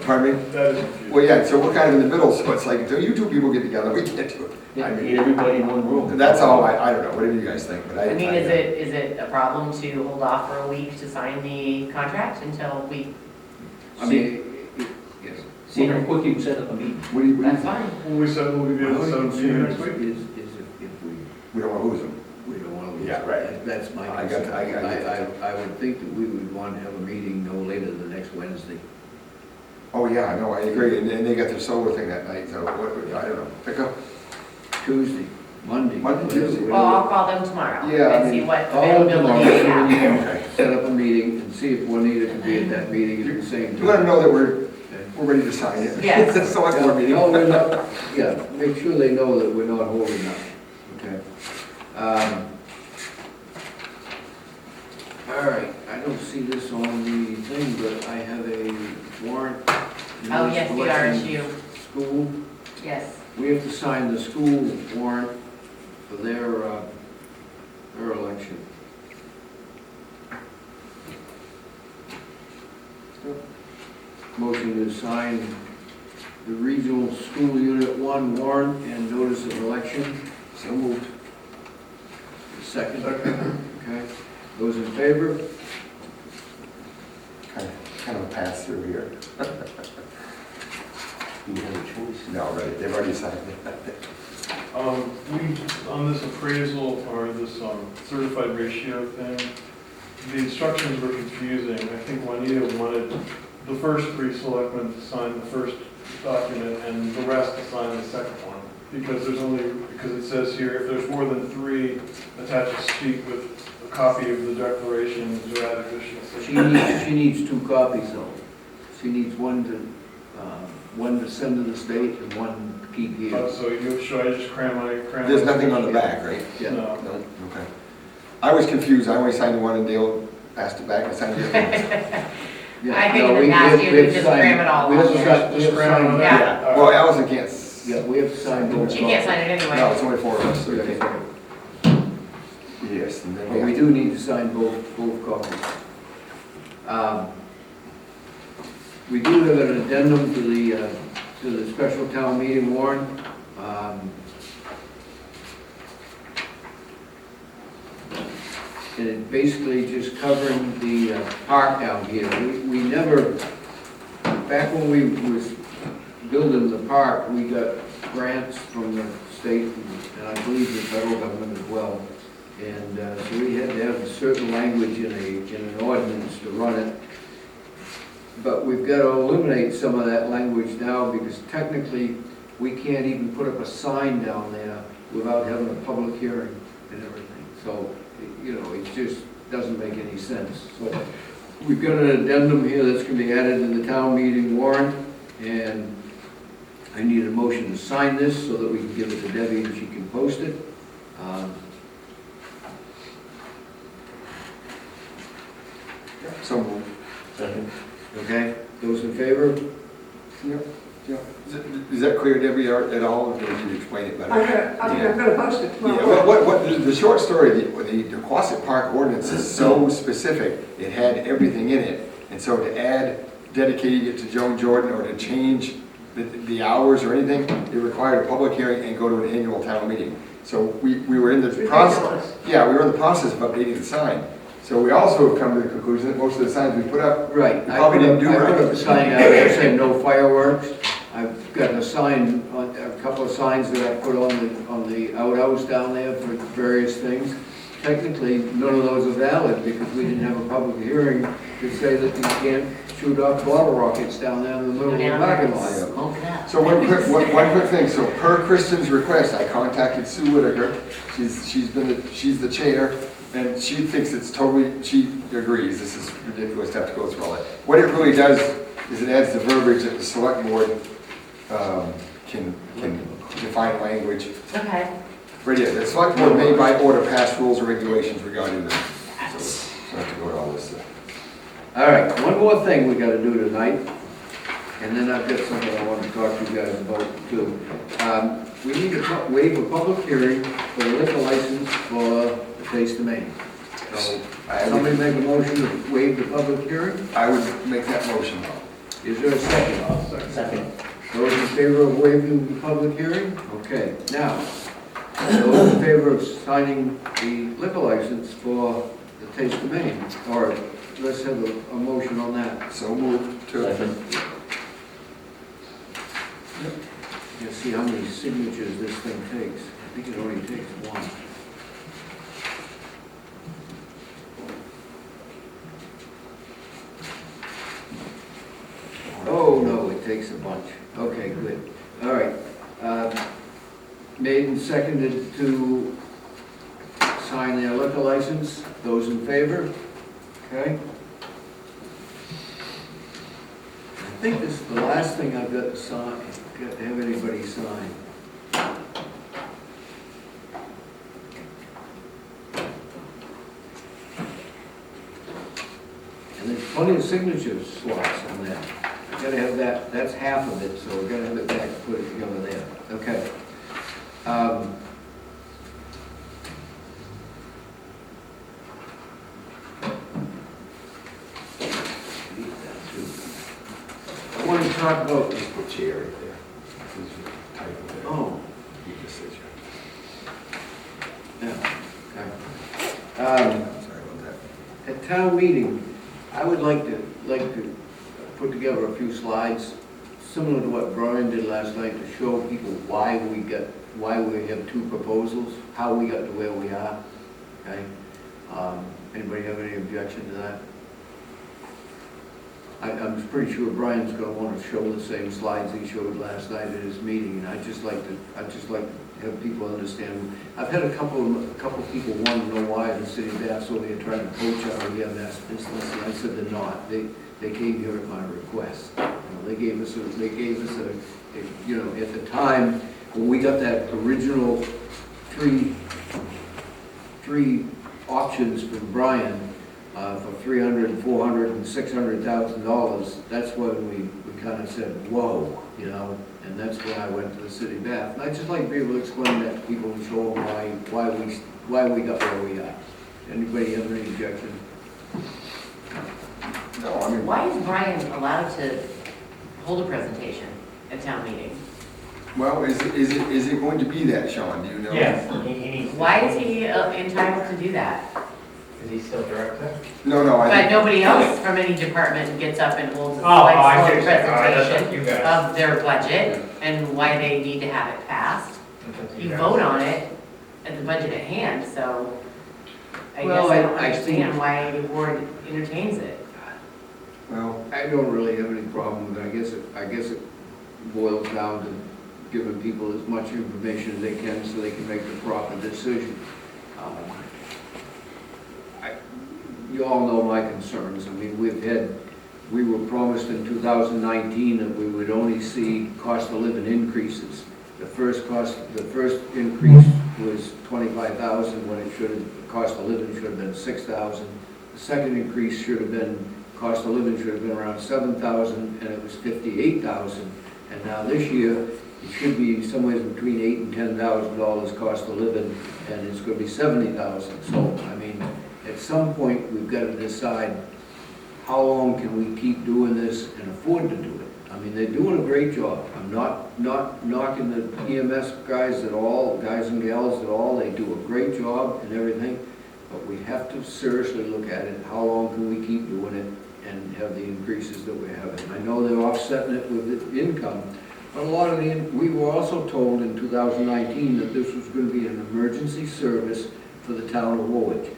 Pardon me? that is confusing. Well, yeah, so we're kind of in the middle, so it's like, until you two people get together, we can't do it. I Need mean, everybody in one room. that's all, I don't know, whatever you guys think, but I mean, is it a problem to hold off for a week to sign the contract until we, I mean, yes. See how quick you can set up a meeting. What do you that's think? fine. When we said we'll be able to set up a meeting next week. Is if We don't want to lose them. we don't want to lose. Yeah, right. That's my I got- concern. I got- I would think that we would want to have a meeting no later than next Wednesday. Oh, yeah, no, I agree, and they got their solar thing that night, so what, I don't know, pick up. Tuesday, Monday. Monday, Tuesday. Well, I'll call them tomorrow Yeah, I and see mean, what Call them tomorrow, availability they so we have. can set up a meeting and see if Juanita can be at that meeting at the same time. You let them know that we're ready to sign it. Yes. It's a select board meeting. No, we're not, yeah, make sure they know that we're not holding up, okay? All right, I don't see this on the thing, but I have a warrant. Oh, yes, the RSU, School, yes. we have to sign the school warrant for their election. Motion to sign the regional school unit 1 warrant and notice of election. So moved. Second. Okay. Those in favor? Kind of a pass through here. Do we have a choice? No, right, they've already signed it. On this appraisal or this certified ratio thing, the instructions were confusing. I think Juanita wanted the first 3 selectmen to sign the first document and the rest to sign the second one. Because it says here, if there's more than 3, attach a sheet with a copy of the declaration to add additional signatures. She needs 2 copies though. She needs one to send to the state and one to keep here. So should I just cram my? There's nothing on the back, right? Yeah. No. No, okay. I was confused, I only signed the one and Dale passed it back and signed the other one. Yeah, I think no, in the we past have- you we could have just signed- cram it all we have on to there. sign- we have Just to cram sign- it on Yeah. there? Well, Allison can't. Yeah, we have to sign both. She can't sign it No, anyway. it's only 4 of us, so you Okay. can't. Yes, and then But we do need to sign both copies. We do have an addendum to the special town meeting warrant. And it basically just covering the park down here. We never, back when we was building the park, we got grants from the state and I believe the federal government as well. And so we had to have a certain language in an ordinance to run it. But we've got to eliminate some of that language now because technically we can't even put up a sign down there without having a public hearing and everything. So, you know, it just doesn't make any sense. So we've got an addendum here that's going to be added to the town meeting warrant. And I need a motion to sign this so that we can give it to Debbie and she can post it. So moved. Second. Okay, those in favor? Yep, yep. Is that clear, Debbie, at all, or can you explain it better? I'm gonna post it Yeah, tomorrow. the short story, the Quasit Park ordinance is so specific, it had everything in it. And so to add dedicating it to Joan Jordan or to change the hours or anything, it required a public hearing and go to an annual town meeting. So we were in the process, Ridiculous. yeah, we were in the process of updating the sign. So we also have come to the conclusion that most of the signs we put up, Right. we probably didn't do I put up right. a sign out there saying no fireworks. I've got a sign, a couple of signs that I put on the outhouse down there for various things. Technically, none of those are valid because we didn't have a public hearing to say that you can't shoot off bottle rockets down there in the middle Go of the down parking there lot. and smoke it up. So one quick thing, so per Kristen's request, I contacted Sue Whitaker, she's the chair, and she thinks it's totally, she agrees, this is ridiculous to have to go through all that. What it really does, is it adds the verbiage that the select board can define language. Okay. Right, yeah, the select board may by order pass rules or regulations regarding this. So I have to go to all this. All right, one more thing we gotta do tonight, and then I've got something I want to talk to you guys about too. We need to waive a public hearing for the liquor license for the Taste of Maine. So, somebody make a motion to waive the public hearing? I would make that motion. Is there a second? Second. Those in favor of waiving the public hearing? Okay, now, those in favor of signing the liquor license for the Taste of Maine, or let's have a motion on that. So moved to. Second. Let's see how many signatures this thing takes. I think it only takes one. Oh, no, it takes a bunch. Okay, good. All right. Made and seconded to sign their liquor license. Those in favor? Okay. I think this is the last thing I've got to sign, got to have anybody sign. And there's plenty of signature slots on that. I gotta have that, that's half of it, so we gotta have it back, put it together there. Okay. I want to talk about, Just put chair right there. This is your title there. oh, You just said chair. yeah, okay. Sorry about that. At town meeting, I would like to put together a few slides, similar to what Brian did last night, to show people why we have two proposals, how we got to where we are, okay? Anybody have any objection to that? I'm pretty sure Brian's gonna want to show the same slides he showed last night at his meeting, and I'd just like to have people understand. I've had a couple people want to know why the city of Bath's over here trying to poach our EMS business, and I said they're not. They came here at my request. You know, they gave us a, you know, at the time, when we got that original three options from Brian, for $300,000, $400,000, and $600,000, that's when we kind of said, whoa, you know, and that's when I went to the city of Bath. And I just like to be able to explain that to people and show them why we got where we are. Anybody have any objection? No, I mean, Why is Brian allowed to hold a presentation at town meeting? well, is it going to be that, Sean? Do you know? Yes, he needs. Why is he entitled to do that? Is he still director? No, I But think, nobody else from any department gets up and holds a I slight get it. All right, that's up to presentation you guys. of their budget and why they need to have it passed. That's up to You guys. vote on it at the budget at hand, so I guess Well, I don't I think- understand why the board entertains it. well, I don't really have any problem with it. I guess it boils down to giving people as much information as they can so they can make the proper decision. You all know my concerns. I mean, we were promised in 2019 that we would only see cost of living increases. The first increase was $25,000 when it should have, cost of living should have been $6,000. The second increase should have been, cost of living should have been around $7,000, and it was $58,000. And now this year, it should be somewhere between $8,000 and $10,000 cost of living, and it's going to be $70,000. So, I mean, at some point, we've got to decide how long can we keep doing this and afford to do it. I mean, they're doing a great job. I'm not knocking the EMS guys at all, guys and gals at all. They do a great job and everything, but we have to seriously look at it. How long can we keep doing it and have the increases that we're having? I know they're offsetting it with the income, but a lot of we were also told in 2019 that this was going to be an emergency service for the town of Woolwich.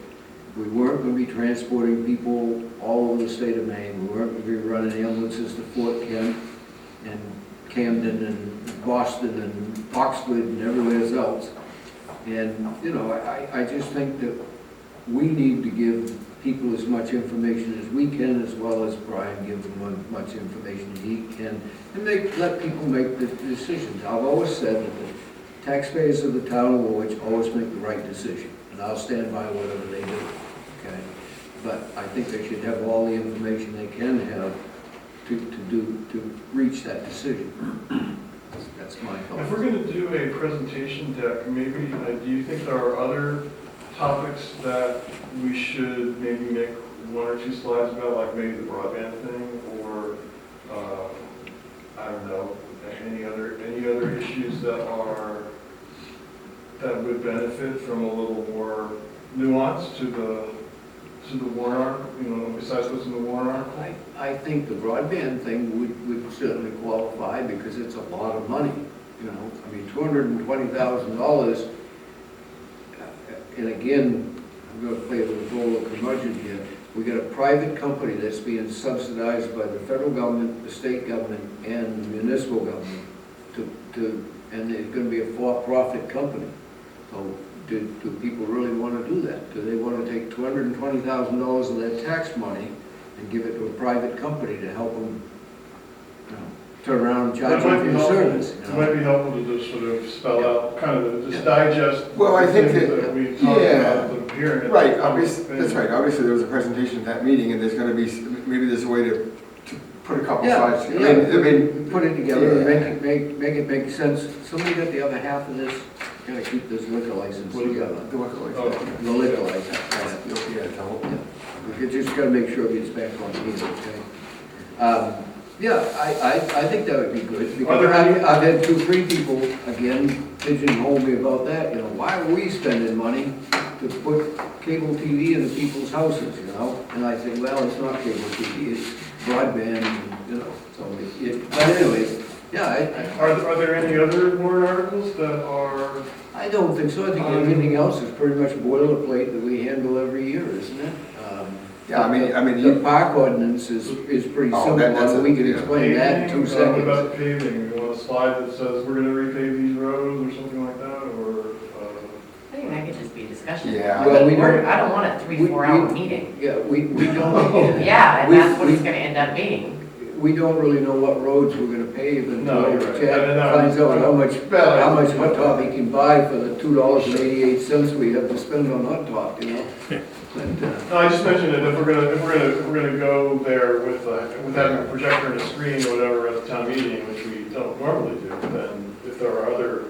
We weren't going to be transporting people all over the state of Maine. We weren't going to be running ambulances to Fort Kent and Camden and Boston and Oxford and everywhere else. And, you know, I just think that we need to give people as much information as we can, as well as Brian gives them as much information as he can, and let people make the decisions. I've always said that the taxpayers of the town of Woolwich always make the right decision, and I'll stand by whatever they do, okay? But I think they should have all the information they can have to reach that decision. That's my thought. If we're gonna do a presentation deck, maybe, do you think there are other topics that we should maybe make one or two slides about, like maybe the broadband thing, or, I don't know, any other issues that would benefit from a little more nuance to the warrant article, you know, besides what's in the warrant article? I think the broadband thing would certainly qualify because it's a lot of money, you know. I mean, $220,000, and again, I'm going to play the role of curmudgeon here. We got a private company that's being subsidized by the federal government, the state government, and the municipal government, and it's going to be a for-profit company. So do people really want to do that? Do they want to take $220,000 of their tax money and give it to a private company to help them, you know, turn around and charge them for the service? It might be helpful to just sort of spell out, kind of just digest. Well, I think the things that- we talked yeah. about, the hearing. Right, obviously, that's right, obviously there was a presentation at that meeting, and there's gonna be, maybe there's a way to put a couple slides. I mean, Put it together, yeah. make it make sense. Somebody got the other half of this, gotta keep this liquor license together. the liquor license. Oh. The liquor license. Yeah, tell them. We just gotta make sure it gets back on the meeting, okay? Yeah, I think that would be good, because I've had 2-3 people, again, pigeonhole me about that, you know, why are we spending money to put cable TV into people's houses, you know? And I say, well, it's not cable TV, it's broadband, you know, so but anyways, yeah, Are there any other warrant articles that are, I don't think so. I think everything else is pretty much boilerplate that we handle every year, isn't it? Yeah, I mean, The you, park ordinance is pretty Oh, simple, that's and we can yeah. explain that in 2 What seconds. about paving? You want a slide that says we're gonna repave these roads or something like that, or, I think that could just be a discussion. Yeah. Well, we don't- I don't want a 3-4 hour meeting. Yeah, we don't, Yeah, and We- that's what we- it's gonna end up being. we don't really know what roads we're gonna pave No, until you're right. Chad No, finds out how Well, much hot top he can buy for the $2.88 we have to spend on hot top, you know? And, No, I just mentioned it, if we're gonna go there with having a projector and a screen or whatever at the town meeting, which we don't normally do, then if there are other